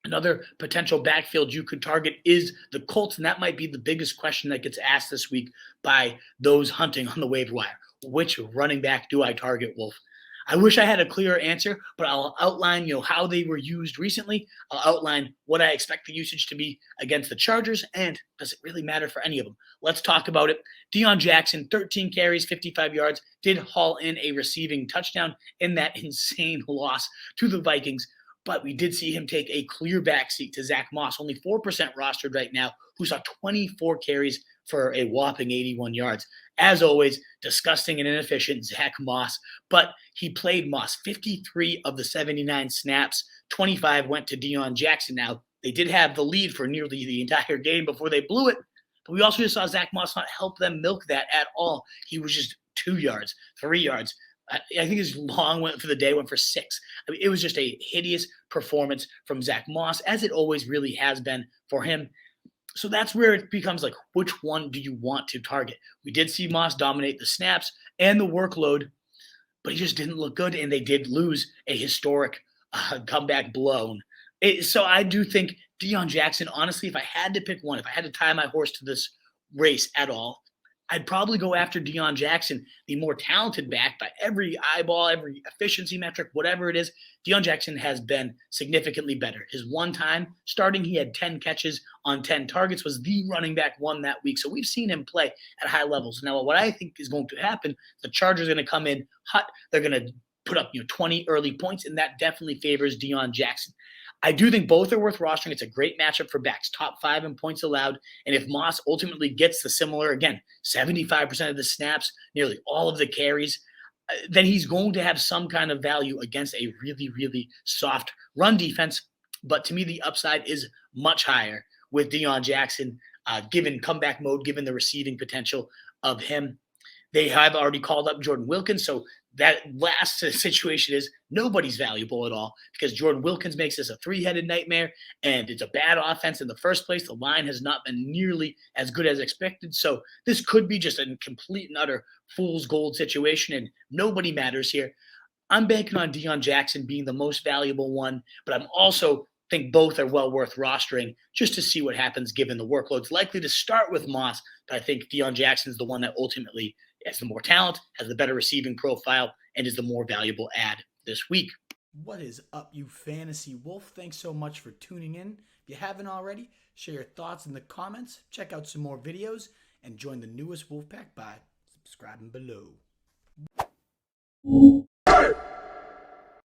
Another potential backfield you could target is the Colts, and that might be the biggest question that gets asked this week by those hunting on the waiver wire. Which running back do I target, Wolf? I wish I had a clearer answer, but I'll outline, how they were used recently. I'll outline what I expect the usage to be against the Chargers, and does it really matter for any of them? Let's talk about it. Deon Jackson, 13 carries, 55 yards, did haul in a receiving touchdown in that insane loss to the Vikings. But we did see him take a clear backseat to Zack Moss, only 4% rostered right now, who saw 24 carries for a whopping 81 yards. As always, disgusting and inefficient Zack Moss, but he played Moss 53 of the 79 snaps. 25 went to Deon Jackson. Now, they did have the lead for nearly the entire game before they blew it, but we also just saw Zack Moss not help them milk that at all. He was just 2 yards, 3 yards. I think his long went for the day, went for 6. I mean, it was just a hideous performance from Zack Moss, as it always really has been for him. So that's where it becomes like, which one do you want to target? We did see Moss dominate the snaps and the workload, but he just didn't look good, and they did lose a historic comeback blown. So I do think Deon Jackson, honestly, if I had to pick one, if I had to tie my horse to this race at all, I'd probably go after Deon Jackson, the more talented back by every eyeball, every efficiency metric, whatever it is. Deon Jackson has been significantly better. His one time starting, he had 10 catches on 10 targets, was the running back one that week. So we've seen him play at high levels. Now, what I think is going to happen, the Chargers are going to come in hot. They're going to put up 20 early points, and that definitely favors Deon Jackson. I do think both are worth rostering. It's a great matchup for backs, top 5 in points allowed. And if Moss ultimately gets the similar, again, 75% of the snaps, nearly all of the carries, then he's going to have some kind of value against a really, really soft run defense. But to me, the upside is much higher with Deon Jackson, given comeback mode, given the receiving potential of him. They have already called up Jordan Wilkins, so that last situation is nobody's valuable at all, because Jordan Wilkins makes this a 3-headed nightmare, and it's a bad offense in the first place. The line has not been nearly as good as expected, so this could be just a complete and utter fool's gold situation, and nobody matters here. I'm banking on Deon Jackson being the most valuable one, but I'm also think both are well worth rostering just to see what happens given the workload. It's likely to start with Moss, but I think Deon Jackson is the one that ultimately has the more talent, has the better receiving profile, and is the more valuable ad this week. What is up, you fantasy wolf? Thanks so much for tuning in. If you haven't already, share your thoughts in the comments, check out some more videos, and join the newest Wolfpack by subscribing below.